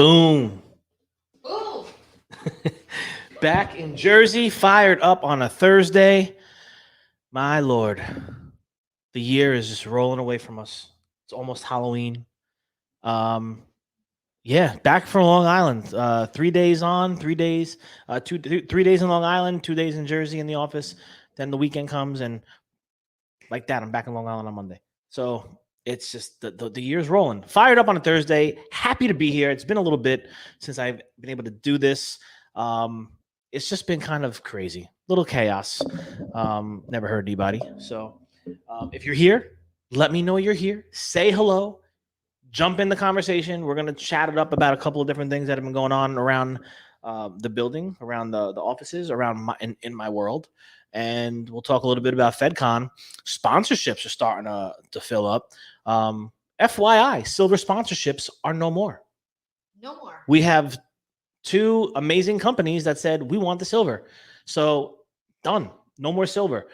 Boom. Ooh. Back in Jersey, fired up on a Thursday. My Lord, the year is just rolling away from us. It's almost Halloween. Um, yeah, back from Long Island. 3 days on, 3 days, 3 days in Long Island, 2 days in Jersey in the office. Then the weekend comes, and like that, I'm back in Long Island on Monday. So it's just the year's rolling. Fired up on a Thursday. Happy to be here. It's been a little bit since I've been able to do this. It's just been kind of crazy, little chaos. Never hurt anybody. So if you're here, let me know you're here. Say hello. Jump in the conversation. We're gonna chat it up about a couple of different things that have been going on around the building, around the offices, around in my world, and we'll talk a little bit about FedCon. Sponsorships are starting to fill up. FYI, silver sponsorships are no more. No more. We have two amazing companies that said we want the silver, so done. No more silver.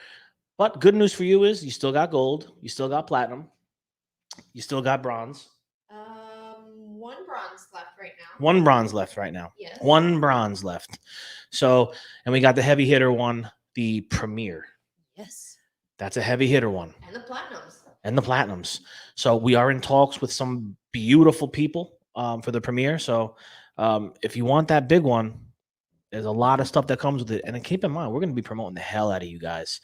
But good news for you is you still got gold, you still got platinum, you still got bronze. One bronze left right now. One bronze left right now. Yes. One bronze left. So, and we got the heavy hitter one, the Premier. Yes. That's a heavy hitter one. And the platinums. And the platinums. So we are in talks with some beautiful people for the Premier. So if you want that big one, there's a lot of stuff that comes with it. And then keep in mind, we're going to be promoting the hell out of you guys.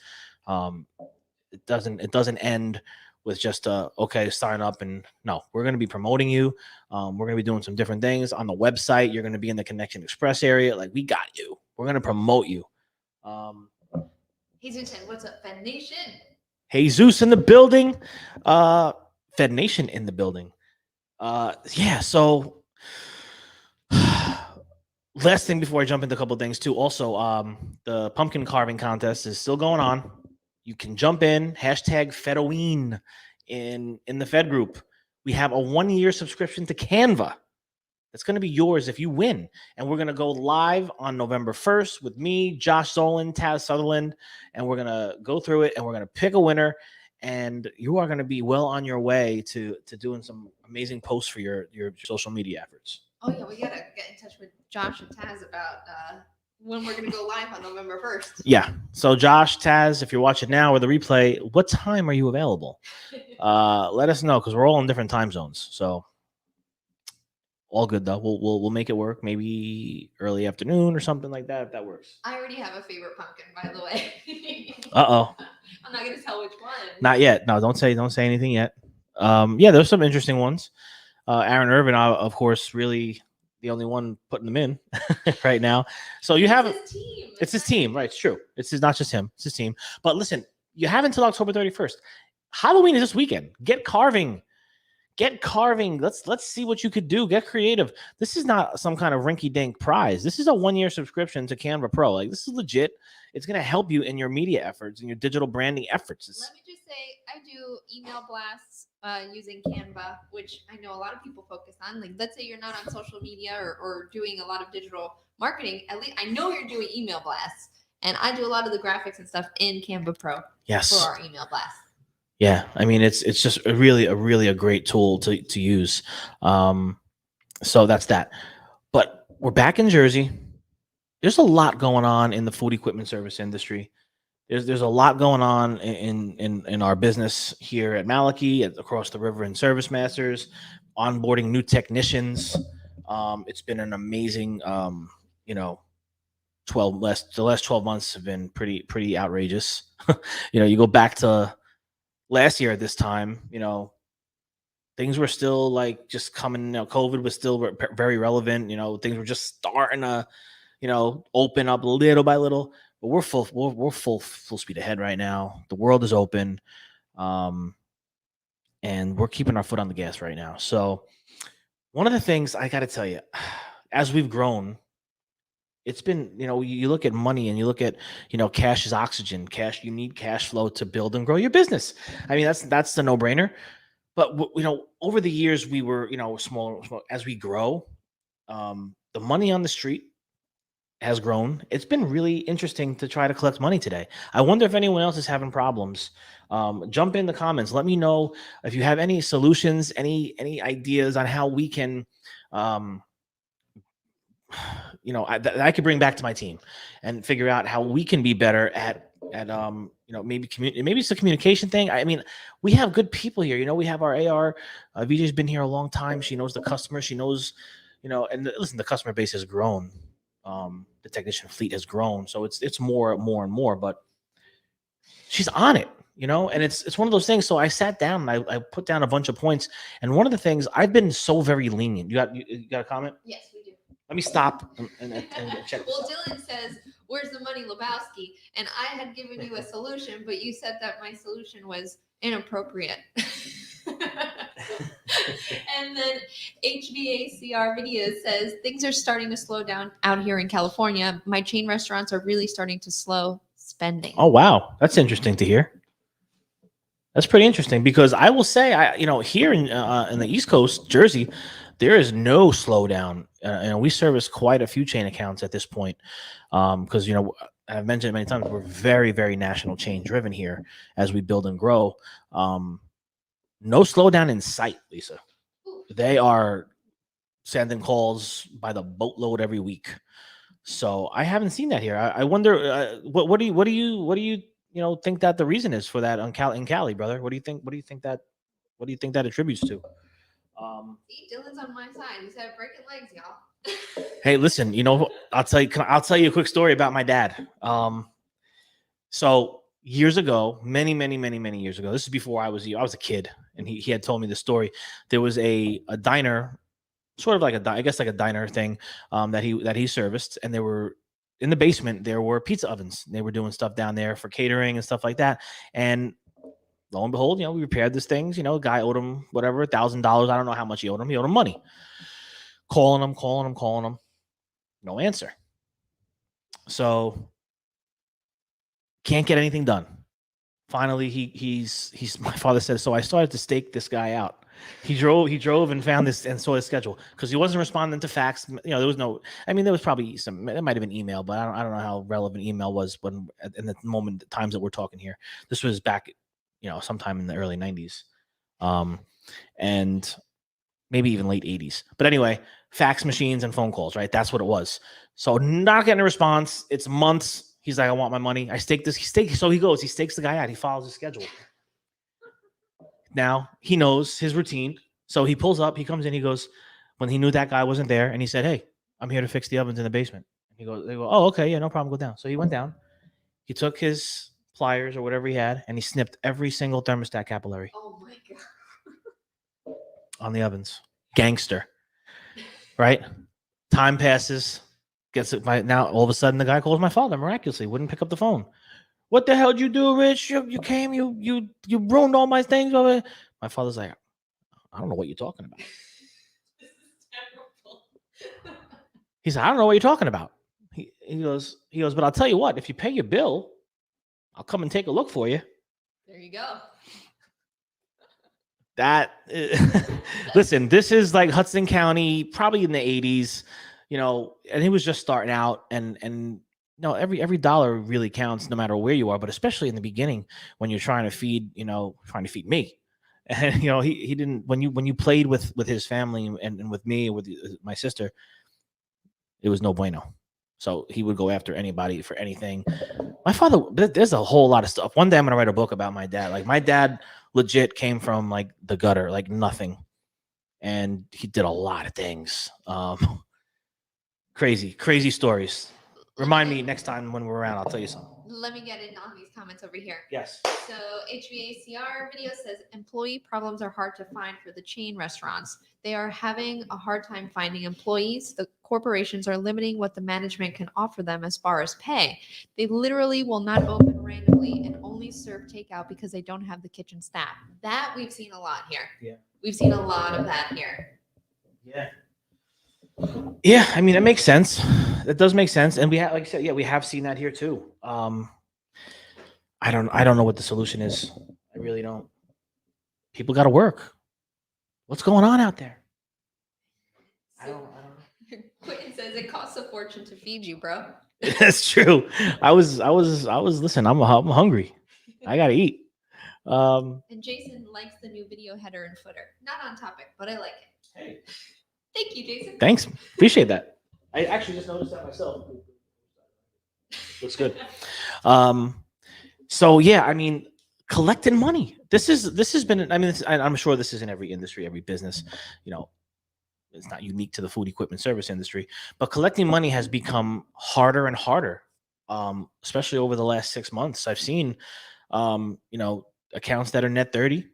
It doesn't end with just okay, sign up, and no, we're going to be promoting you. We're going to be doing some different things on the website. You're going to be in the Connection Express area. Like, we got you. We're going to promote you. Jesus, what's up, Fed Nation? Jesus in the building. Fed Nation in the building. Yeah, so last thing before I jump into a couple of things too. Also, the pumpkin carving contest is still going on. You can jump in, hashtag Fedoween in the Fed group. We have a 1-year subscription to Canva. That's going to be yours if you win. And we're going to go live on November 1st with me, Josh Zolan, Taz Sutherland, and we're going to go through it and we're going to pick a winner. And you are going to be well on your way to doing some amazing posts for your social media efforts. Oh, yeah, we got to get in touch with Josh and Taz about when we're going to go live on November 1st. Yeah. So Josh, Taz, if you're watching now or the replay, what time are you available? Let us know, because we're all in different time zones. So all good though. We'll make it work. Maybe early afternoon or something like that, if that works. I already have a favorite pumpkin, by the way. Uh-oh. I'm not going to tell which one. Not yet. No, don't say anything yet. Yeah, there's some interesting ones. Aaron Irvin, of course, really the only one putting them in right now. So you have his team. It's his team, right? It's true. It's not just him. It's his team. But listen, you have until October 31st. Halloween is this weekend. Get carving. Let's see what you could do. Get creative. This is not some kind of rinky-dink prize. This is a 1-year subscription to Canva Pro. Like, this is legit. It's going to help you in your media efforts and your digital branding efforts. Let me just say, I do email blasts using Canva, which I know a lot of people focus on. Like, let's say you're not on social media or doing a lot of digital marketing. At least I know you're doing email blasts, and I do a lot of the graphics and stuff in Canva Pro. Yes. For our email blasts. Yeah, I mean, it's just a really great tool to use. So that's that. But we're back in Jersey. There's a lot going on in the food equipment service industry. There's a lot going on in our business here at Malachi, across the river in Service Masters, onboarding new technicians. It's been an amazing, the last 12 months have been pretty outrageous. You go back to last year at this time, things were still like just coming. COVID was still very relevant. Things were just starting to, open up little by little. But we're full speed ahead right now. The world is open, and we're keeping our foot on the gas right now. So one of the things I got to tell you, as we've grown, it's been, you look at money and you look at, cash is oxygen. Cash, you need cash flow to build and grow your business. I mean, that's the no-brainer. But, over the years, we were, small. As we grow, the money on the street has grown. It's been really interesting to try to collect money today. I wonder if anyone else is having problems. Jump in the comments. Let me know if you have any solutions, any ideas on how we can that I could bring back to my team and figure out how we can be better at maybe maybe it's a communication thing. I mean, we have good people here. We have our AR. VJ's been here a long time. She knows the customer. She knows, and listen, the customer base has grown. The technician fleet has grown, so it's more and more. But she's on it, and it's one of those things. So I sat down and I put down a bunch of points. And one of the things, I've been so very lenient. You got a comment? Yes, we do. Let me stop and check. Well, Dylan says, "Where's the money, Lebowski?" And I had given you a solution, but you said that my solution was inappropriate. And then HBACR video says, "Things are starting to slow down out here in California. My chain restaurants are really starting to slow spending." Oh, wow. That's interesting to hear. That's pretty interesting, because I will say, here in the East Coast, Jersey, there is no slowdown. We service quite a few chain accounts at this point, because I've mentioned it many times, we're very, very national chain driven here as we build and grow. No slowdown in sight, Lisa. They are sending calls by the boatload every week. So I haven't seen that here. I wonder, what do you think that the reason is for that in Cali, brother? What do you think that attributes to? See, Dylan's on my side. He said, "Breaking legs, y'all." Hey, listen, I'll tell you a quick story about my dad. So years ago, many, many, many, many years ago, this is before I was a kid, and he had told me the story. There was a diner, sort of like a diner thing, that he serviced, and there were, in the basement, there were pizza ovens. They were doing stuff down there for catering and stuff like that. And lo and behold, we repaired these things. A guy owed him whatever, $1,000. I don't know how much he owed him. He owed him money. Calling him. No answer. So can't get anything done. Finally, he's my father said, so I started to stake this guy out. He drove and found this and saw his schedule, because he wasn't responding to fax. There was no, there was probably there might have been email, but I don't know how relevant email was when, in the moment, the times that we're talking here. This was back, sometime in the early 90s. And maybe even late 80s. But anyway, fax machines and phone calls, right? That's what it was. So not getting a response. It's months. He's like, "I want my money. I stake this." So he stakes the guy out. He follows his schedule. Now he knows his routine. So he pulls up, he comes in, he goes, when he knew that guy wasn't there, and he said, "Hey, I'm here to fix the ovens in the basement." They go, "Oh, okay. Yeah, no problem. Go down." So he went down. He took his pliers or whatever he had, and he snipped every single thermostat capillary. Oh my God. On the ovens. Gangster. Right? Time passes. Gets it now. All of a sudden, the guy calls my father. Miraculously, wouldn't pick up the phone. "What the hell did you do, Rich? You came. You ruined all my things." My father's like, "I don't know what you're talking about." This is terrible. He said, "I don't know what you're talking about." He goes, "But I'll tell you what. If you pay your bill, I'll come and take a look for you." There you go. Listen, this is like Hudson County, probably in the 80s, and he was just starting out, and every dollar really counts, no matter where you are, but especially in the beginning when you're trying to feed me. And he didn't, when you played with his family and with me, with my sister, it was no bueno. So he would go after anybody for anything. My father, there's a whole lot of stuff. One day I'm going to write a book about my dad. Like, my dad legit came from like the gutter, like nothing. And he did a lot of things. Crazy stories. Remind me next time when we're around, I'll tell you something. Let me get in on these comments over here. Yes. So HVACR video says, "Employee problems are hard to find for the chain restaurants. They are having a hard time finding employees. The corporations are limiting what the management can offer them as far as pay. They literally will not open randomly and only serve takeout because they don't have the kitchen staff." That we've seen a lot here. Yeah. We've seen a lot of that here. Yeah. Yeah, I mean, that makes sense. That does make sense. And we have, like I said, we have seen that here too. I don't know what the solution is. I really don't. People got to work. What's going on out there? I don't know. Quentin says it costs a fortune to feed you, bro. That's true. I was listen, I'm hungry. I got to eat. And Jason likes the new video header and footer. Not on topic, but I like it. Hey. Thank you, Jason. Thanks. Appreciate that. I actually just noticed that myself. Looks good. Um, so yeah, I mean, collecting money. This has been. I mean, I'm sure this is in every industry, every business. You know, it's not unique to the food equipment service industry, but collecting money has become harder and harder. Especially over the last 6 months, I've seen, accounts that are net 30.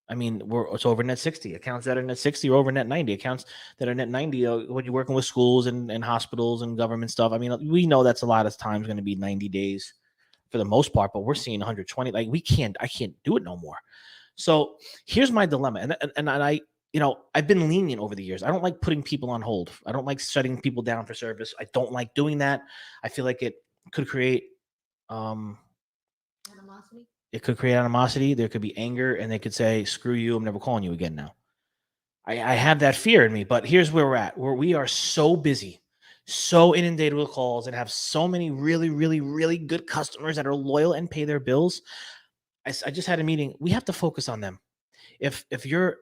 I mean, it's over net 60. Accounts that are net 60 or over net 90. Accounts that are net 90 when you're working with schools and hospitals and government stuff. I mean, we know that's a lot of times going to be 90 days for the most part, but we're seeing 120. Like I can't do it no more. So here's my dilemma. And I, I've been lenient over the years. I don't like putting people on hold. I don't like shutting people down for service. I don't like doing that. I feel like it could create, um, Animosity. it could create animosity. There could be anger, and they could say, "Screw you! I'm never calling you again." Now, I have that fear in me. But here's where we're at: where we are so busy, so inundated with calls, and have so many really, really, really good customers that are loyal and pay their bills. I just had a meeting. We have to focus on them. If you're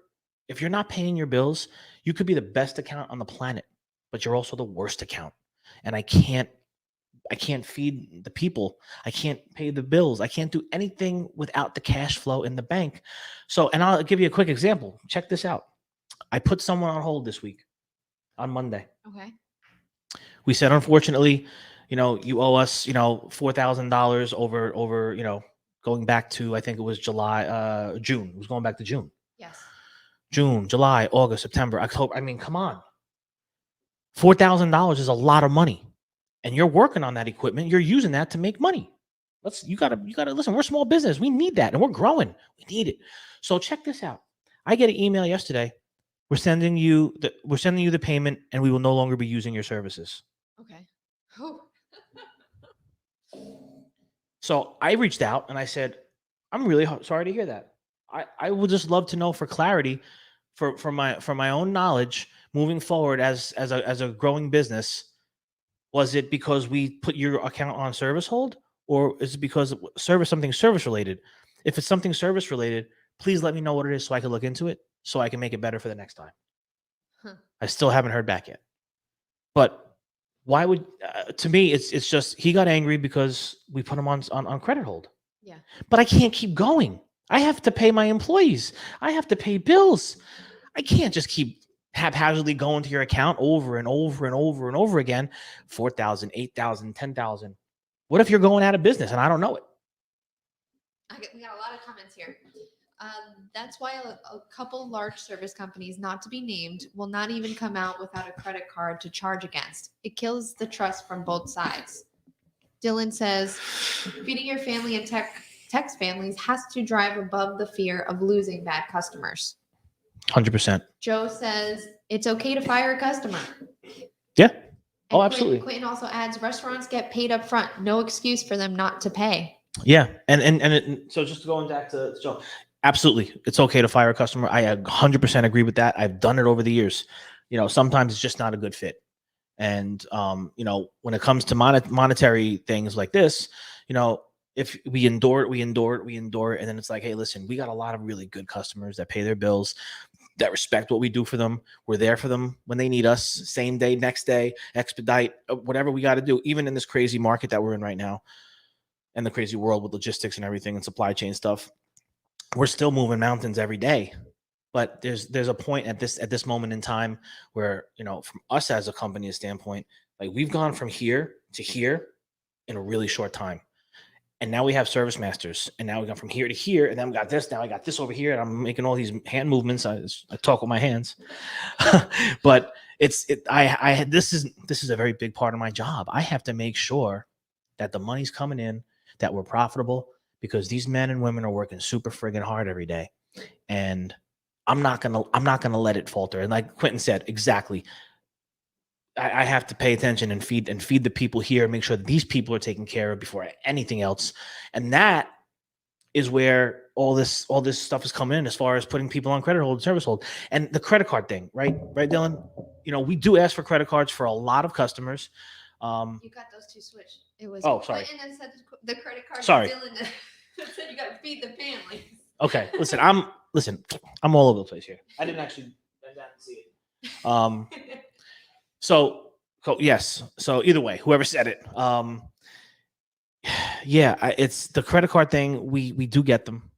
not paying your bills, you could be the best account on the planet, but you're also the worst account. And I can't feed the people. I can't pay the bills. I can't do anything without the cash flow in the bank. So, and I'll give you a quick example. Check this out. I put someone on hold this week on Monday. Okay. We said, unfortunately, you owe us, $4,000 over, going back to, I think it was June. It was going back to June. Yes. June, July, August, September, October. I mean, come on. $4,000 is a lot of money. And you're working on that equipment. You're using that to make money. You gotta listen. We're a small business. We need that, and we're growing. We need it. So check this out. I get an email yesterday. We're sending you the payment, and we will no longer be using your services. Okay. Oh. So I reached out and I said, I'm really sorry to hear that. I would just love to know for clarity, for my own knowledge moving forward as a growing business. Was it because we put your account on service hold, or is it because something service related? If it's something service related, please let me know what it is so I can look into it so I can make it better for the next time. Huh. I still haven't heard back yet. But why would to me it's just he got angry because we put him on credit hold. Yeah. But I can't keep going. I have to pay my employees. I have to pay bills. I can't just keep haphazardly going to your account over and over and over and over again. 4,000, 8,000, 10,000. What if you're going out of business and I don't know it? We got a lot of comments here. That's why a couple large service companies, not to be named, will not even come out without a credit card to charge against. It kills the trust from both sides. Dylan says, feeding your family and tech families has to drive above the fear of losing bad customers. 100%. Joe says, it's okay to fire a customer. Yeah. And absolutely. Quentin also adds, restaurants get paid up front. No excuse for them not to pay. Yeah. So just going back to Joe, absolutely. It's okay to fire a customer. I 100% agree with that. I've done it over the years. Sometimes it's just not a good fit. And, when it comes to monetary things like this, if we endure it. And then it's like, hey, listen, we got a lot of really good customers that pay their bills, that respect what we do for them. We're there for them when they need us, same day, next day, expedite, whatever we got to do, even in this crazy market that we're in right now and the crazy world with logistics and everything and supply chain stuff. We're still moving mountains every day. But there's a point at this moment in time where, from us as a company standpoint, like we've gone from here to here in a really short time. And now we have service masters, and now we got from here to here, and then we got this. Now I got this over here, and I'm making all these hand movements. I talk with my hands, but this is a very big part of my job. I have to make sure that the money's coming in, that we're profitable, because these men and women are working super friggin' hard every day, and I'm not gonna let it falter. And like Quentin said, exactly. I have to pay attention and feed the people here and make sure that these people are taken care of before anything else. And that is where all this stuff is coming in as far as putting people on credit hold and service hold. And the credit card thing, right, Dylan? We do ask for credit cards for a lot of customers. You got those two switched. It was sorry. And said the credit card. Sorry. Dylan said you got to feed the family. Okay, listen, I'm all over the place here. I didn't see it. So So yes. So either way, whoever said it, yeah, it's the credit card thing. We do get them,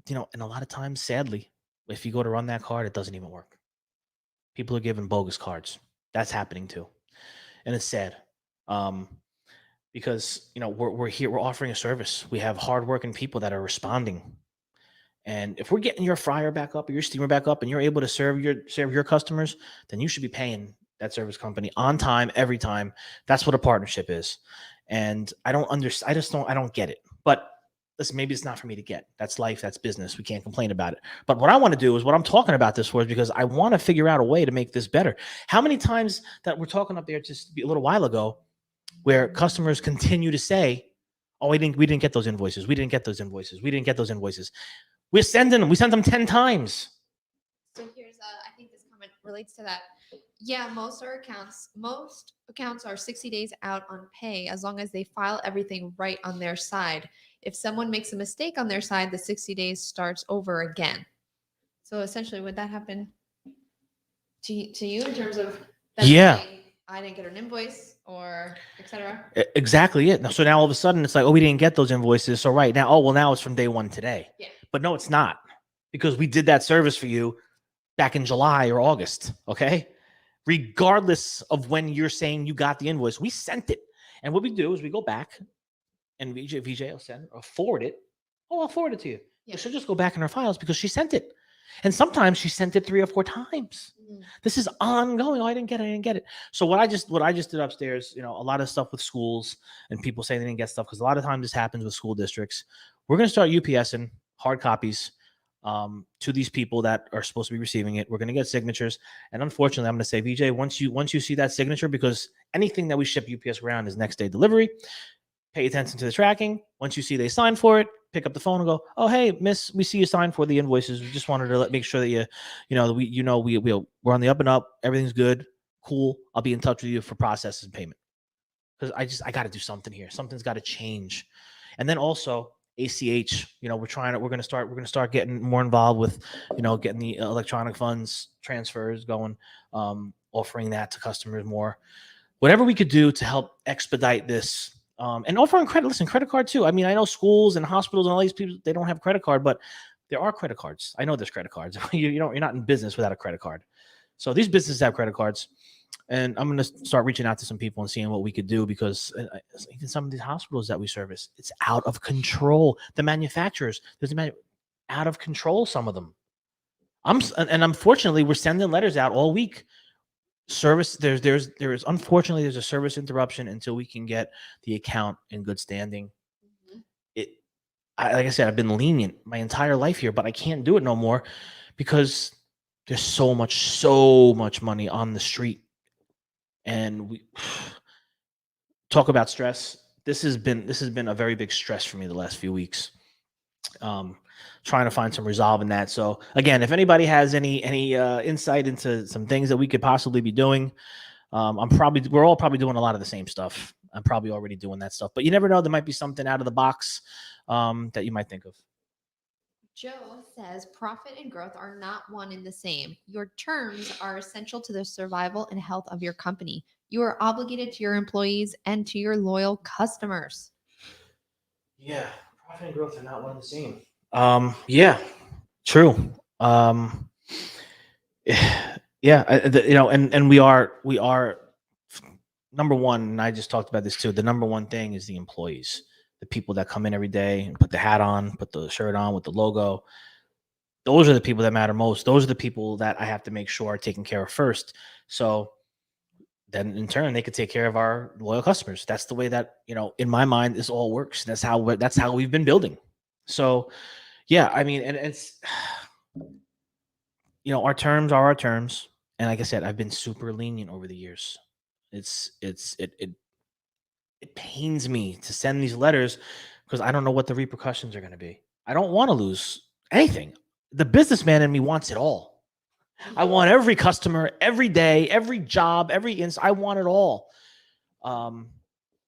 and a lot of times, sadly, if you go to run that card, it doesn't even work. People are giving bogus cards. That's happening too, and it's sad. Um, because we're here, we're offering a service. We have hardworking people that are responding. And if we're getting your fryer back up or your steamer back up and you're able to serve your customers, then you should be paying that service company on time, every time. That's what a partnership is. And I don't understand. I don't get it. But listen, maybe it's not for me to get. That's life. That's business. We can't complain about it. But what I want to do is what I'm talking about this for is because I want to figure out a way to make this better. How many times that we're talking up there just a little while ago where customers continue to say, "Oh, we didn't get those invoices. We didn't get those invoices. We didn't get those invoices." We're sending them. We sent them 10 times. So here's, I think this comment relates to that. Yeah, most accounts are 60 days out on pay as long as they file everything right on their side. If someone makes a mistake on their side, the 60 days starts over again. So essentially, would that happen to you in terms of them saying, I didn't get an invoice or etc.? Exactly it. So now all of a sudden it's like, oh, we didn't get those invoices. So right now, oh, well, now it's from day one today. Yeah. But no, it's not, because we did that service for you back in July or August. Okay. Regardless of when you're saying you got the invoice, we sent it. And what we do is we go back and VJ will send or forward it. Oh, I'll forward it to you. Yeah. She'll just go back in her files because she sent it. And sometimes she sent it 3 or 4 times. Mm-hmm. This is ongoing. Oh, I didn't get it. So what I just did upstairs, a lot of stuff with schools and people saying they didn't get stuff, because a lot of times this happens with school districts. We're going to start UPSing hard copies to these people that are supposed to be receiving it. We're going to get signatures. And unfortunately, I'm going to say, VJ, once you see that signature, because anything that we ship UPS around is next day delivery, pay attention to the tracking. Once you see they sign for it, pick up the phone and go, oh, hey, miss, we see you signed for the invoices. We just wanted to make sure that we're on the up and up. Everything's good. Cool. I'll be in touch with you for processes and payment. Because I got to do something here. Something's got to change. And then also ACH, we're going to start getting more involved with, getting the electronic funds transfers going, offering that to customers more. Whatever we could do to help expedite this. And offering credit. Listen, credit card too. I mean, I know schools and hospitals and all these people, they don't have credit card, but there are credit cards. I know there's credit cards. You're not in business without a credit card. So these businesses have credit cards, and I'm going to start reaching out to some people and seeing what we could do, because even some of these hospitals that we service, it's out of control. The manufacturers, out of control. Some of them. And unfortunately, we're sending letters out all week. Service there's unfortunately there's a service interruption until we can get the account in good standing. Mm-hmm. Like I said, I've been lenient my entire life here, but I can't do it no more because there's so much money on the street. And we talk about stress. This has been a very big stress for me the last few weeks. Trying to find some resolve in that. So again, if anybody has any insight into some things that we could possibly be doing, we're all probably doing a lot of the same stuff. I'm probably already doing that stuff, but you never know. There might be something out of the box that you might think of. Joe says profit and growth are not one and the same. Your terms are essential to the survival and health of your company. You are obligated to your employees and to your loyal customers. Yeah, profit and growth are not one and the same. Yeah, true. Yeah, and we are number one. And I just talked about this too. The number one thing is the employees, the people that come in every day and put the hat on, put the shirt on with the logo. Those are the people that matter most. Those are the people that I have to make sure are taken care of first. So then in turn, they could take care of our loyal customers. That's the way that, in my mind, this all works. That's how we've been building. So yeah, I mean, and it's, our terms are our terms. And like I said, I've been super lenient over the years. It pains me to send these letters because I don't know what the repercussions are going to be. I don't want to lose anything. The businessman in me wants it all. I want every customer, every day, every job, I want it all.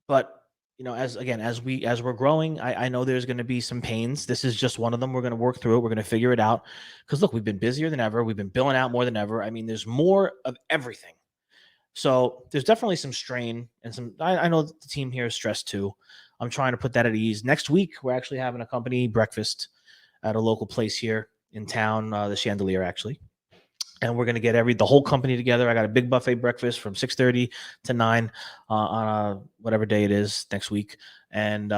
But as we're growing, I know there's going to be some pains. This is just one of them. We're going to work through it. We're going to figure it out. Because look, we've been busier than ever. We've been billing out more than ever. I mean, there's more of everything. So there's definitely some strain and some. I know the team here is stressed too. I'm trying to put that at ease. Next week, we're actually having a company breakfast at a local place here in town, the Chandelier actually, and we're gonna get the whole company together. I got a big buffet breakfast from 6:30 to 9 on whatever day it is next week, and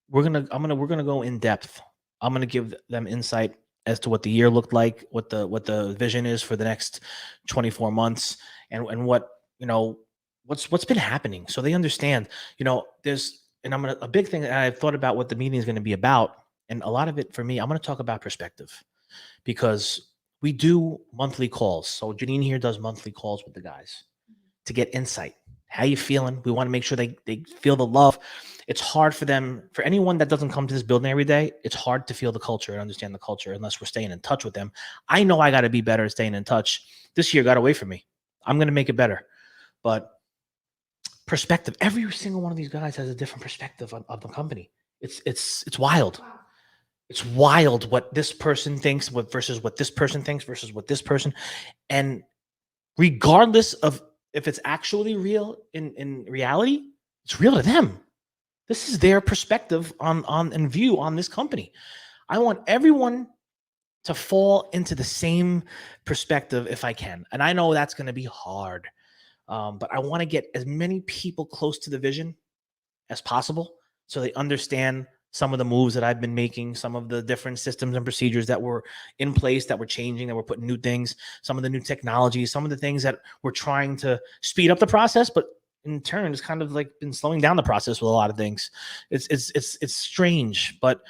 we're gonna go in depth. I'm gonna give them insight as to what the year looked like, what the vision is for the next 24 months, and what what's been happening, so they understand. There's and I'm gonna a big thing that I've thought about what the meeting is going to be about, and a lot of it for me, I'm going to talk about perspective because we do monthly calls. So Janine here does monthly calls with the guys to get insight. How you feeling? We want to make sure they feel the love. It's hard for them, for anyone that doesn't come to this building every day, it's hard to feel the culture and understand the culture unless we're staying in touch with them. I know I got to be better at staying in touch. This year got away from me. I'm going to make it better. But perspective, every single one of these guys has a different perspective of the company. It's wild. It's wild what this person thinks versus what this person thinks versus what this person. And regardless of if it's actually real in reality, it's real to them. This is their perspective on and view on this company. I want everyone to fall into the same perspective if I can. And I know that's going to be hard. But I want to get as many people close to the vision as possible so they understand some of the moves that I've been making, some of the different systems and procedures that were in place, that we're changing, that we're putting new things, some of the new technologies, some of the things that we're trying to speed up the process, but in turn, it's kind of like been slowing down the process with a lot of things. It's strange, but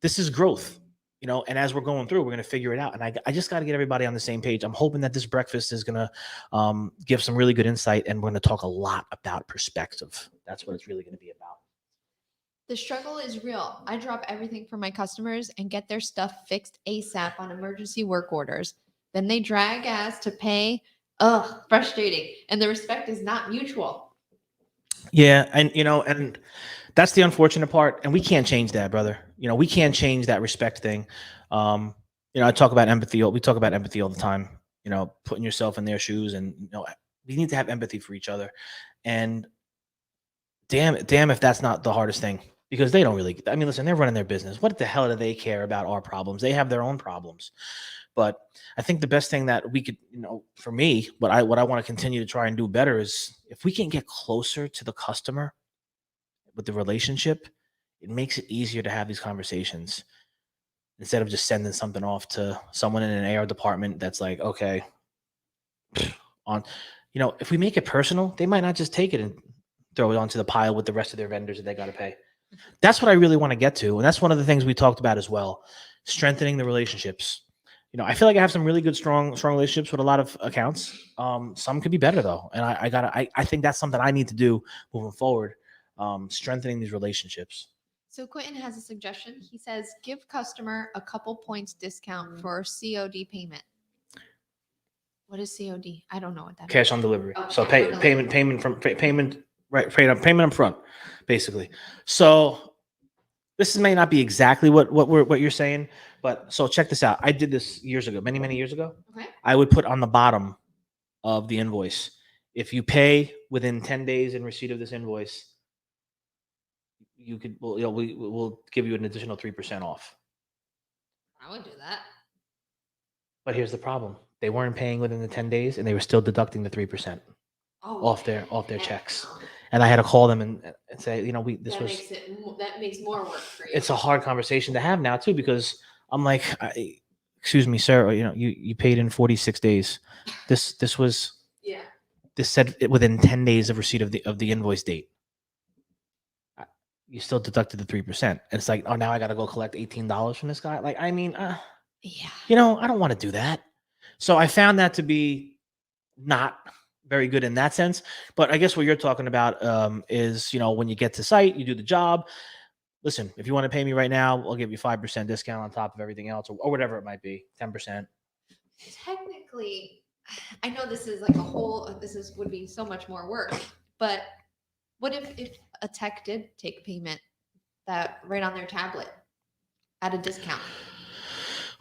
this is growth, and as we're going through, we're going to figure it out. And I just got to get everybody on the same page. I'm hoping that this breakfast is going to give some really good insight, and we're going to talk a lot about perspective. That's what it's really going to be about. The struggle is real. I drop everything for my customers and get their stuff fixed ASAP on emergency work orders. Then they drag ass to pay. Ugh, frustrating. And the respect is not mutual. Yeah, and that's the unfortunate part, and we can't change that, brother. We can't change that respect thing. I talk about empathy. We talk about empathy all the time. Putting yourself in their shoes, and we need to have empathy for each other. And damn if that's not the hardest thing, because they don't really. I mean, listen, they're running their business. What the hell do they care about our problems? They have their own problems. But I think the best thing that we could, for me, what I want to continue to try and do better is if we can get closer to the customer with the relationship, it makes it easier to have these conversations instead of just sending something off to someone in an AR department that's like, okay, if we make it personal, they might not just take it and throw it onto the pile with the rest of their vendors that they got to pay. That's what I really want to get to. And that's one of the things we talked about as well, strengthening the relationships. I feel like I have some really good, strong relationships with a lot of accounts. Some could be better though. And I think that's something I need to do moving forward. Strengthening these relationships. So Quentin has a suggestion. He says, give customer a couple points discount for COD payment. What is COD? I don't know what that Cash on delivery. Oh, So payment payment up front, basically. So this may not be exactly what you're saying, but so check this out. I did this years ago, many years ago. Okay. I would put on the bottom of the invoice, if you pay within 10 days in receipt of this invoice, we'll give you an additional 3% off. I would do that. But here's the problem: they weren't paying within the 10 days, and they were still deducting the 3% off their checks. And I had to call them and say, that makes more work for you. It's a hard conversation to have now too, because I'm like, excuse me, sir, you paid in 46 days. This was this said it within 10 days of receipt of the invoice date. You still deducted the 3%. It's like, oh, now I got to go collect $18 from this guy. Like, I mean, I don't want to do that. So I found that to be not very good in that sense. But I guess what you're talking about is, when you get to site, you do the job. Listen, if you want to pay me right now, I'll give you 5% discount on top of everything else, or whatever it might be, 10%. Technically, I know this is like would be so much more work, but what if a tech did take payment that right on their tablet at a discount?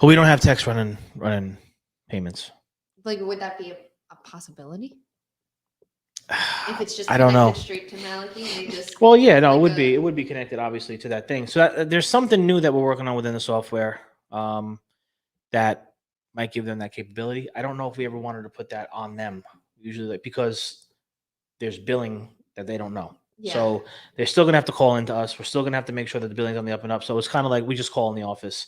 Well, we don't have techs running payments. Like, would that be a possibility? If it's just I don't know. connected straight to Maliki, and they just Well, yeah, no, like it would be connected obviously to that thing. So there's something new that we're working on within the software that might give them that capability. I don't know if we ever wanted to put that on them usually, like, because there's billing that they don't know. Yeah. So they're still gonna have to call into us. We're still gonna have to make sure that the billing's on the up and up. So it's kind of like we just call in the office.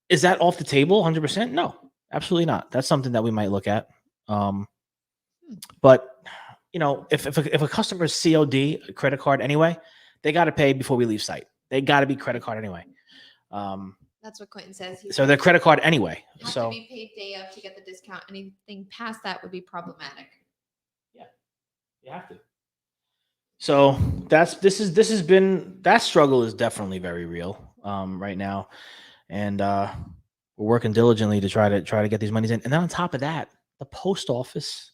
Is that off the table 100%? No, absolutely not. That's something that we might look at. But you know, if a customer's COD, a credit card anyway, they got to pay before we leave site. They got to be credit card anyway. That's what Quentin says. So they're credit card anyway. Have So to be paid day of to get the discount. Anything past that would be problematic. yeah, you have to. So this has been, that struggle is definitely very real right now, and we're working diligently to try to get these monies in. And then on top of that, the post office,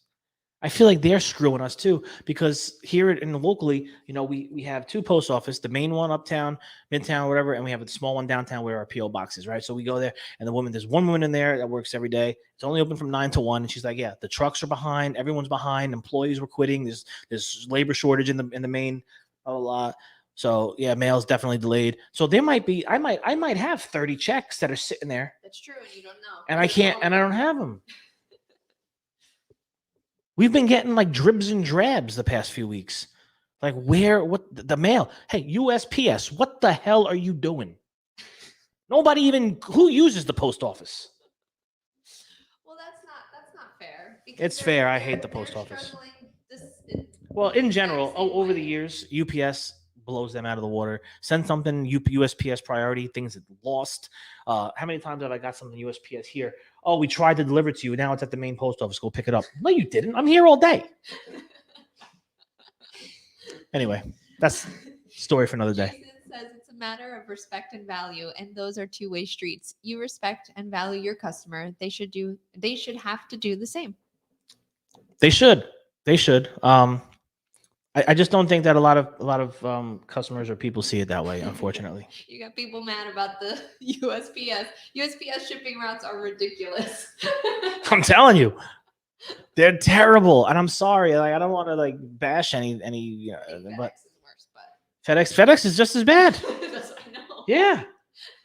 I feel like they're screwing us too, because here in locally, you know, we have two post office, the main one uptown, midtown, whatever, and we have a small one downtown where our PO box is, right? So we go there, and there's one woman in there that works every day. It's only open from 9 to 1, and she's like, yeah, the trucks are behind, everyone's behind, employees were quitting, there's labor shortage in the main a lot. So yeah, mail's definitely delayed. So there might be, I might have 30 checks that are sitting there. That's true, and you don't know. And I don't have them. We've been getting like dribs and drabs the past few weeks. Like what the mail? Hey, USPS, what the hell are you doing? Nobody even, who uses the post office? Well, that's not fair. It's fair. I hate the post office. Well, in general, over the years, UPS blows them out of the water. Send something USPS priority, things that lost. How many times have I got something USPS here? Oh, we tried to deliver it to you. Now it's at the main post office. Go pick it up. No, you didn't. I'm here all day. Anyway, that's story for another day. Jason says it's a matter of respect and value, and those are two-way streets. You respect and value your customer. They should have to do the same. They should. I just don't think that a lot of customers or people see it that way, unfortunately. You got people mad about the USPS. USPS shipping routes are ridiculous. I'm telling you, they're terrible, and I'm sorry. Like, I don't want to like bash any. FedEx But is worse, but FedEx is just as bad. that's what I know. Yeah,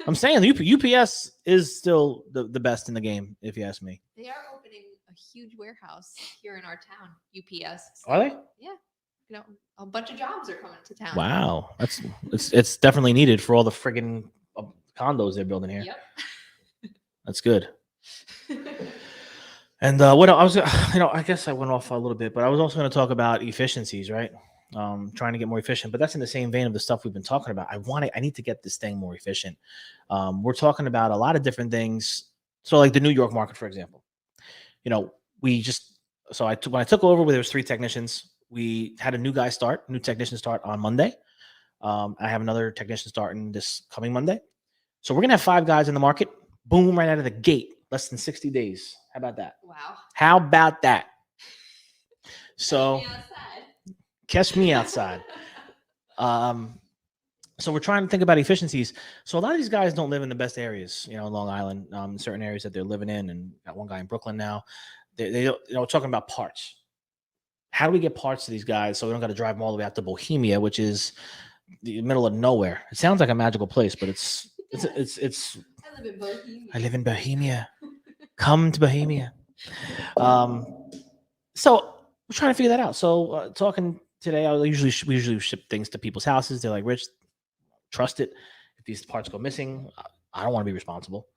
I'm saying UPS is still the best in the game, if you ask me. They are opening a huge warehouse here in our town. UPS. So, Are they? yeah. You know, a bunch of jobs are coming to town. Wow, it's definitely needed for all the friggin' condos they're building here. Yep. That's good. And what I was, I guess I went off a little bit, but I was also going to talk about efficiencies, right? Trying to get more efficient, but that's in the same vein of the stuff we've been talking about. I need to get this thing more efficient. We're talking about a lot of different things. So like the New York market, for example, when I took over, there was 3 technicians. We had a new technician start on Monday. I have another technician starting this coming Monday. So we're going to have 5 guys in the market. Boom, right out of the gate, less than 60 days. How about that? Wow. How about that? So catch me outside. So we're trying to think about efficiencies. So a lot of these guys don't live in the best areas, Long Island, certain areas that they're living in, and got one guy in Brooklyn now. They talking about parts. How do we get parts to these guys so we don't got to drive them all the way out to Bohemia, which is the middle of nowhere? It sounds like a magical place, but it's. I live in Bohemia. I live in Bohemia. Come to Bohemia. So we're trying to figure that out. So talking today, we usually ship things to people's houses. They're like, Rich, trust it. If these parts go missing, I don't want to be responsible.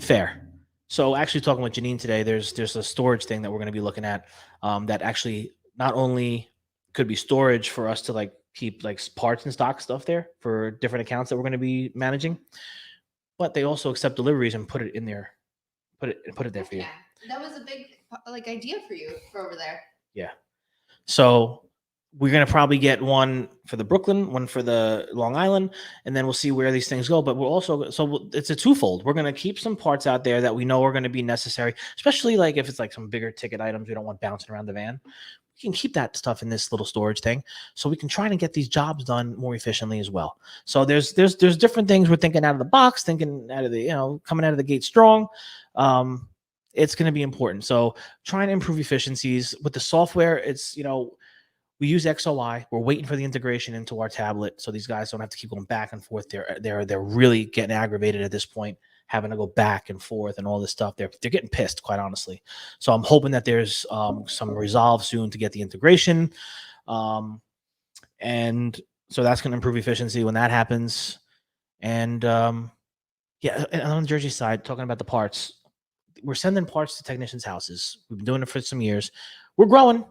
Fair. So actually talking with Janine today, there's a storage thing that we're going to be looking at that actually not only could be storage for us to like keep like parts and stock stuff there for different accounts that we're going to be managing, but they also accept deliveries and put it in there, put it there for you. Yeah, that was a big idea for you for over there. Yeah. So we're going to probably get one for the Brooklyn, one for the Long Island, and then we'll see where these things go. But it's a twofold. We're going to keep some parts out there that we know are going to be necessary, especially like if it's like some bigger ticket items we don't want bouncing around the van. We can keep that stuff in this little storage thing so we can try to get these jobs done more efficiently as well. So there's different things we're thinking out of the box, thinking out of the, coming out of the gate strong. it's going to be important. So trying to improve efficiencies with the software. It's, we use XOI. We're waiting for the integration into our tablet, so these guys don't have to keep going back and forth. They're really getting aggravated at this point, having to go back and forth and all this stuff. They're getting pissed, quite honestly. So I'm hoping that there's some resolve soon to get the integration, and so that's going to improve efficiency when that happens. And yeah, and on the Jersey side, talking about the parts, we're sending parts to technicians' houses. We've been doing it for some years. We're growing.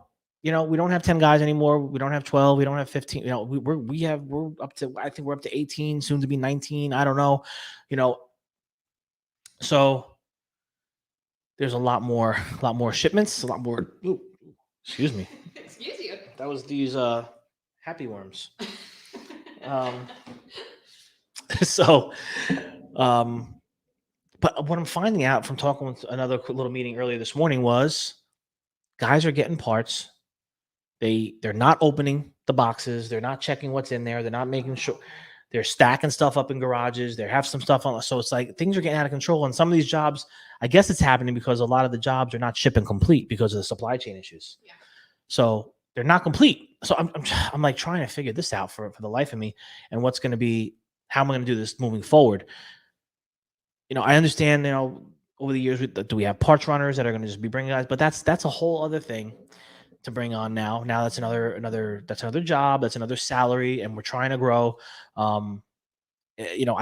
We don't have 10 guys anymore. We don't have 12. We don't have 15. We're up to, I think we're up to 18, soon to be 19. I don't know. So there's a lot more shipments, a lot more. Ooh, excuse me. Excuse you. That was these happy worms. So, but what I'm finding out from talking with another little meeting earlier this morning was guys are getting parts. They're not opening the boxes. They're not checking what's in there. They're not making sure. They're stacking stuff up in garages. They have some stuff on. So it's like things are getting out of control. And some of these jobs, I guess it's happening because a lot of the jobs are not shipping complete because of the supply chain issues. Yeah. So they're not complete. So I'm like trying to figure this out for the life of me, and what's going to be, how am I going to do this moving forward? I understand, over the years, do we have parts runners that are going to just be bringing guys? But that's a whole other thing to bring on now. Now that's another job, that's another salary, and we're trying to grow. I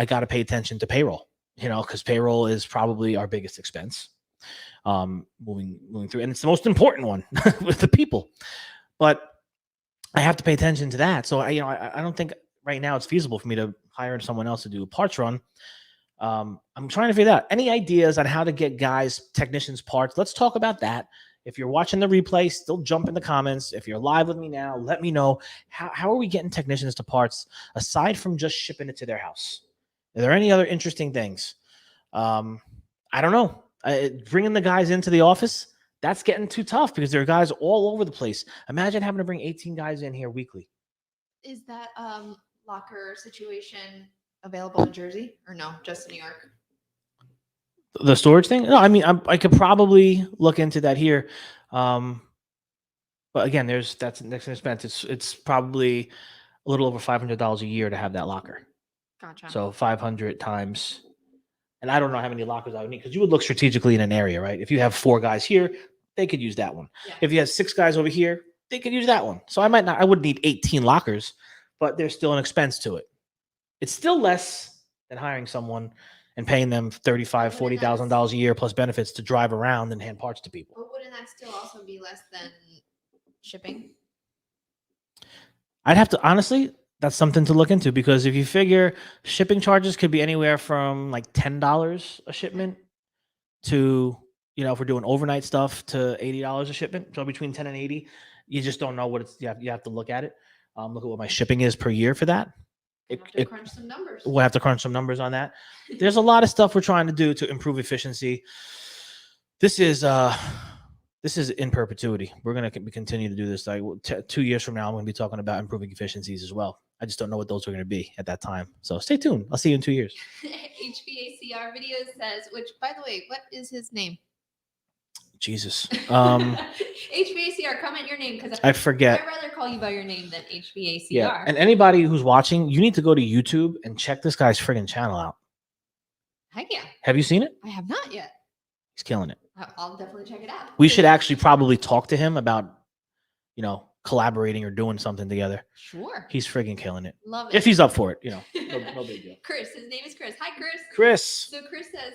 got to pay attention to payroll, because payroll is probably our biggest expense, moving through, and it's the most important one with the people. But I have to pay attention to that. So I don't think right now it's feasible for me to hire someone else to do a parts run. I'm trying to figure out any ideas on how to get guys, technicians, parts. Let's talk about that. If you're watching the replay, still jump in the comments. If you're live with me now, let me know how are we getting technicians to parts aside from just shipping it to their house? Are there any other interesting things? I don't know. Bringing the guys into the office, that's getting too tough because there are guys all over the place. Imagine having to bring 18 guys in here weekly. Is that locker situation available in Jersey or no, just in New York? The storage thing? No, I mean, I could probably look into that here. But again, that's next expense. It's probably a little over $500 a year to have that locker. Gotcha. So 500 times, and I don't know how many lockers I would need, because you would look strategically in an area, right? If you have 4 guys here, they could use that one. Yeah. If you have 6 guys over here, they could use that one. So I wouldn't need 18 lockers, but there's still an expense to it. It's still less than hiring someone and paying them $35,000, $40,000 a year plus benefits to drive around and hand parts to people. But wouldn't that still also be less than shipping? I'd have to, honestly, that's something to look into, because if you figure shipping charges could be anywhere from like $10 a shipment to, if we're doing overnight stuff, to $80 a shipment. So between 10 and 80, you just don't know what it's, you have to look at it. Look at what my shipping is per year for that. Crunch some numbers. We'll have to crunch some numbers on that. There's a lot of stuff we're trying to do to improve efficiency. This is in perpetuity. We're going to continue to do this. Like 2 years from now, I'm going to be talking about improving efficiencies as well. I just don't know what those are going to be at that time. So stay tuned. I'll see you in 2 years. HBACR video says, which, by the way, what is his name? Jesus. HBACR, comment your name, because I forget. I'd rather call you by your name than HBACR. Yeah. And anybody who's watching, you need to go to YouTube and check this guy's friggin' channel out. Heck yeah. Have you seen it? I have not yet. He's killing it. I'll definitely check it out. We should actually probably talk to him about, collaborating or doing something together. Sure. He's friggin' killing it. Love it. If he's up for it, no big deal. Chris, his name is Chris. Hi, Chris. Chris. So Chris says,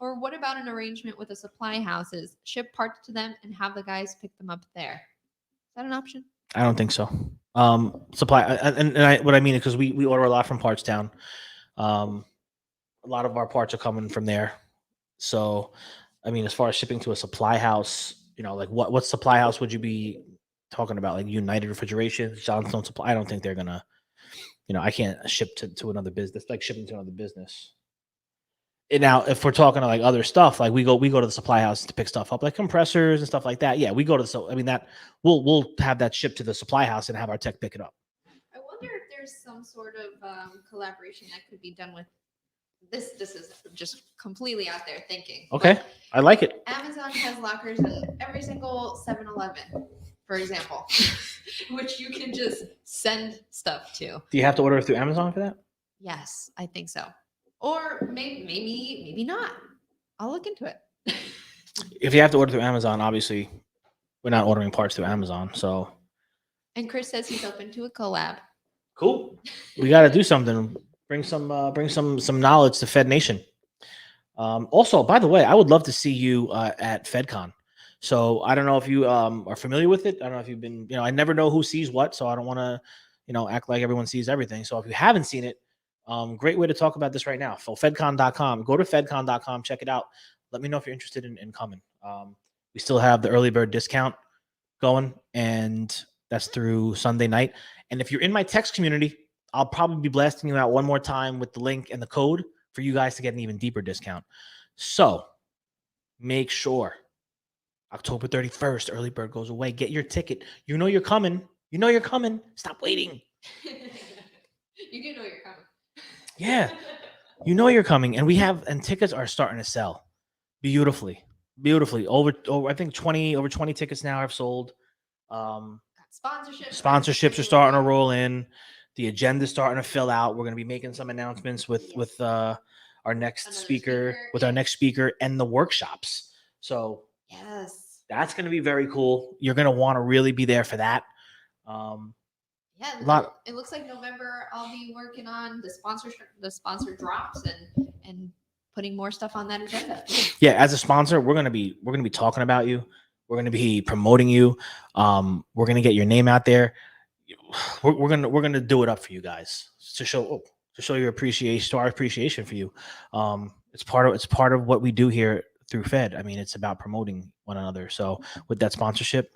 or what about an arrangement with the supply houses? Ship parts to them and have the guys pick them up there. Is that an option? I don't think so. Supply, what I mean is because we order a lot from Parts Town. A lot of our parts are coming from there. So, I mean, as far as shipping to a supply house, like what supply house would you be talking about? Like United Refrigeration, Johnstone Supply? I don't think they're gonna, I can't ship to another business, like shipping to another business. And now, if we're talking to like other stuff, like we go to the supply house to pick stuff up, like compressors and stuff like that. Yeah, we go to that we'll have that shipped to the supply house and have our tech pick it up. I wonder if there's some sort of collaboration that could be done with this is just completely out there thinking. Okay. But I like it. Amazon has lockers in every single 7-Eleven, for example, which you can just send stuff to. Do you have to order through Amazon for that? Yes, I think so. Or maybe not. I'll look into it. If you have to order through Amazon, obviously we're not ordering parts through Amazon. So And Chris says he's open to a collab. cool. We got to do something. Bring some knowledge to Fed Nation. Also, by the way, I would love to see you at FedCon. So I don't know if you are familiar with it. I don't know if you've been, I never know who sees what, so I don't want to, act like everyone sees everything. So if you haven't seen it, great way to talk about this right now. So fedcon.com, go to fedcon.com, check it out. Let me know if you're interested in coming. We still have the early bird discount going, and that's through Sunday night. And if you're in my text community, I'll probably be blasting you out one more time with the link and the code for you guys to get an even deeper discount. So make sure October 31st, early bird goes away. Get your ticket. You know you're coming. Stop waiting. You do know you're coming. Yeah. You know you're coming. And tickets are starting to sell beautifully. Over I think over 20 tickets now have sold. Sponsorships are starting to roll in. The agenda's starting to fill out. We're going to be making some announcements with our next speaker, and the workshops. So yes, that's going to be very cool. You're going to want to really be there for that. It looks like November I'll be working on the sponsor drops and putting more stuff on that agenda. Yeah, as a sponsor, we're going to be talking about you. We're going to be promoting you. We're going to get your name out there. We're gonna do it up for you guys to show your appreciation, our appreciation for you. It's part of what we do here through Fed. I mean, it's about promoting one another. So with that sponsorship,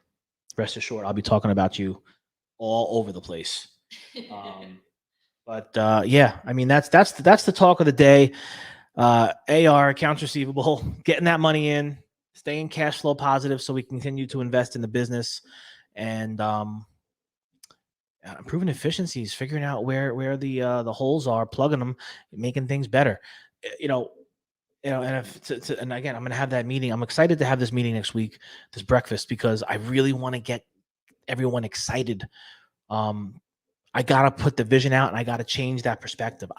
rest assured, I'll be talking about you all over the place. But yeah, I mean that's the talk of the day. AR, accounts receivable, getting that money in, staying cash flow positive so we continue to invest in the business, and improving efficiencies, figuring out where the holes are, plugging them, making things better. And and again, I'm going to have that meeting. I'm excited to have this meeting next week, this breakfast, because I really want to get everyone excited. I got to put the vision out, and I got to change that perspective.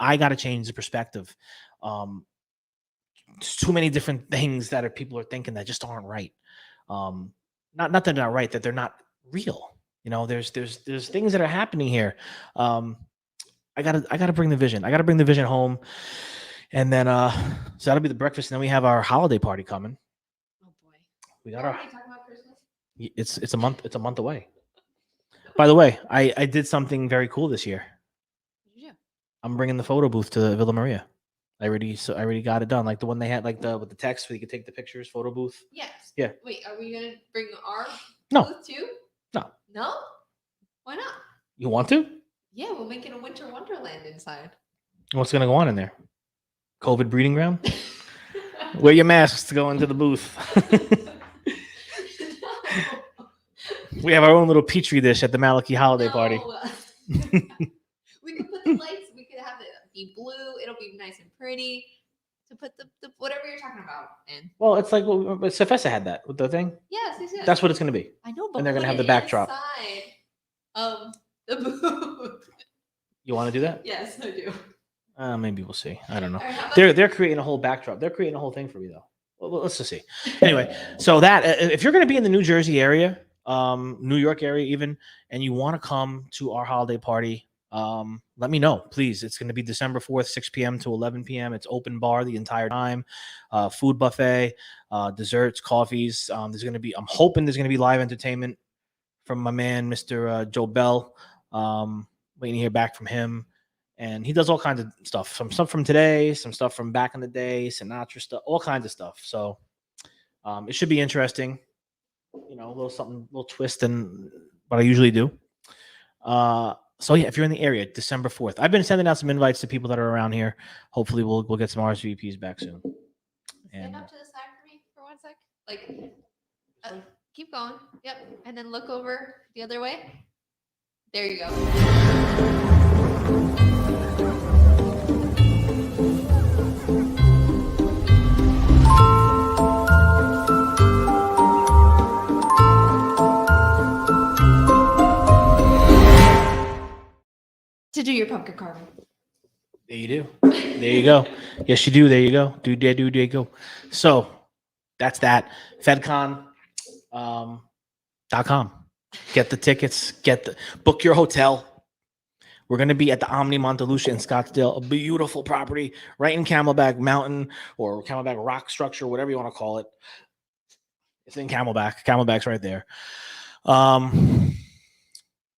There's too many different things that people are thinking that just aren't right. Not that they're not right, that they're not real. There's things that are happening here. I gotta bring the vision. I gotta bring the vision home, and then so that'll be the breakfast. And then we have our holiday party coming. Oh boy, we got our. Talking about Christmas? It's a month. It's a month away. By the way, I did something very cool this year. What did you do? I'm bringing the photo booth to Villa Maria. I already got it done. Like the one they had, like with the text where you could take the pictures, photo booth. Yes. Yeah. Wait, are we gonna bring our booth too? No. No? Why not? You want to? Yeah, we'll make it a winter wonderland inside. What's gonna go on in there? COVID breeding ground? Wear your masks to go into the booth. No. We have our own little petri dish at the Maliki holiday party. We could put the lights, we could have it be blue, it'll be nice and pretty. To put the whatever you're talking about in. Well, it's like Sefesa had that with the thing. Yes. That's what it's going to be. I know, but and they're going to have the backdrop. Inside of the booth. You want to do that? Yes, I do. Maybe we'll see. I don't know. Right, they're creating a whole backdrop. They're creating a whole thing for me though. Well, let's just see. Anyway, so that if you're going to be in the New Jersey area, New York area even, and you want to come to our holiday party, let me know, please. It's going to be December 4th, 6 p.m. to 11 p.m. It's open bar the entire time, food buffet, desserts, coffees. I'm hoping there's going to be live entertainment from my man, Mr. Joe Bell. Waiting to hear back from him. And he does all kinds of stuff, some stuff from today, some stuff from back in the day, Sinatra stuff, all kinds of stuff. So it should be interesting. A little twist than what I usually do. So yeah, if you're in the area, December 4th, I've been sending out some invites to people that are around here. Hopefully we'll get some RSVPs back soon. Stand up to the side for me for 1 sec. Keep going. Yep. And then look over the other way. There you go. your pumpkin carving. There you do. There you go. Yes, you do. There you go. There you go. So that's that. FedCon. .com. Get the tickets. Book your hotel. We're going to be at the Omni Monte Lucia in Scottsdale, a beautiful property right in Camelback Mountain or Camelback Rock Structure, whatever you want to call it. It's in Camelback. Camelback's right there.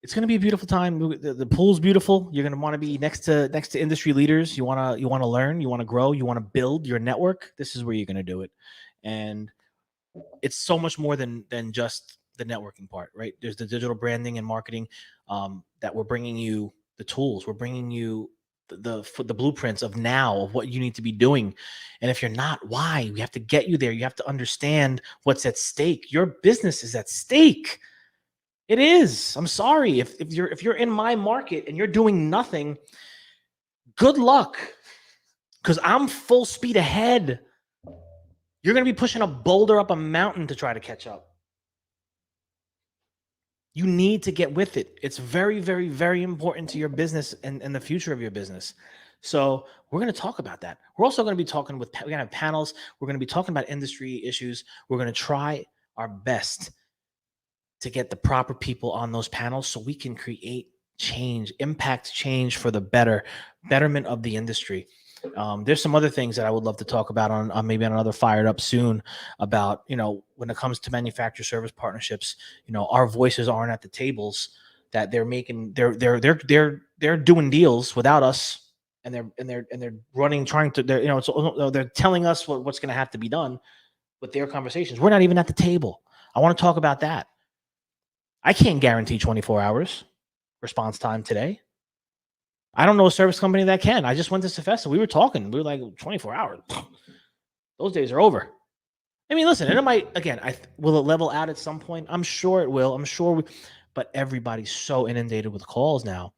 It's going to be a beautiful time. The pool's beautiful. You're going to want to be next to industry leaders. You want to learn. You want to grow. You want to build your network. This is where you're going to do it, and it's so much more than just the networking part, right? There's the digital branding and marketing that we're bringing you the tools. We're bringing you the blueprints of now of what you need to be doing. And if you're not, why? We have to get you there. You have to understand what's at stake. Your business is at stake. It is. I'm sorry. If you're in my market and you're doing nothing, good luck. Because I'm full speed ahead. You're going to be pushing a boulder up a mountain to try to catch up. You need to get with it. It's very, very, very important to your business and the future of your business. So we're going to talk about that. We're also going to be talking we're going to have panels. We're going to be talking about industry issues. We're going to try our best to get the proper people on those panels so we can create change, impact change for the betterment of the industry. There's some other things that I would love to talk about on maybe on another Fired Up soon about, when it comes to manufacturer service partnerships, our voices aren't at the tables that they're making. They're doing deals without us, and they're running, they're telling us what's going to have to be done with their conversations. We're not even at the table. I want to talk about that. I can't guarantee 24 hours response time today. I don't know a service company that can. I just went to Cefesa. We were talking. We were like 24 hours. Those days are over. I mean, listen, and it might, again, will it level out at some point? I'm sure it will. I'm sure. But everybody's so inundated with calls now.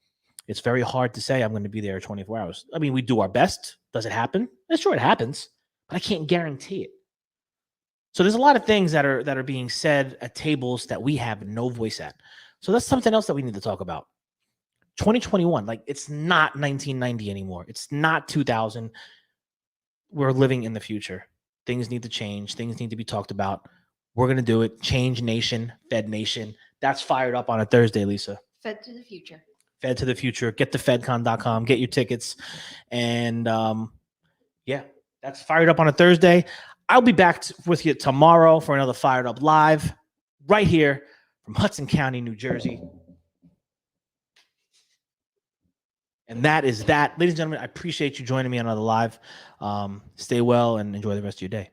It's very hard to say I'm going to be there 24 hours. I mean, we do our best. Does it happen? Sure, it happens, but I can't guarantee it. So there's a lot of things that are being said at tables that we have no voice at. So that's something else that we need to talk about. 2021, like it's not 1990 anymore. It's not 2000. We're living in the future. Things need to change. Things need to be talked about. We're going to do it. Change Nation, Fed Nation. That's Fired Up on a Thursday, Lisa. Fed to the future. Fed to the future. Get to fedcon.com. Get your tickets. And yeah, that's Fired Up on a Thursday. I'll be back with you tomorrow for another Fired Up Live right here from Hudson County, New Jersey. And that is that. Ladies and gentlemen, I appreciate you joining me on another live. Stay well and enjoy the rest of your day.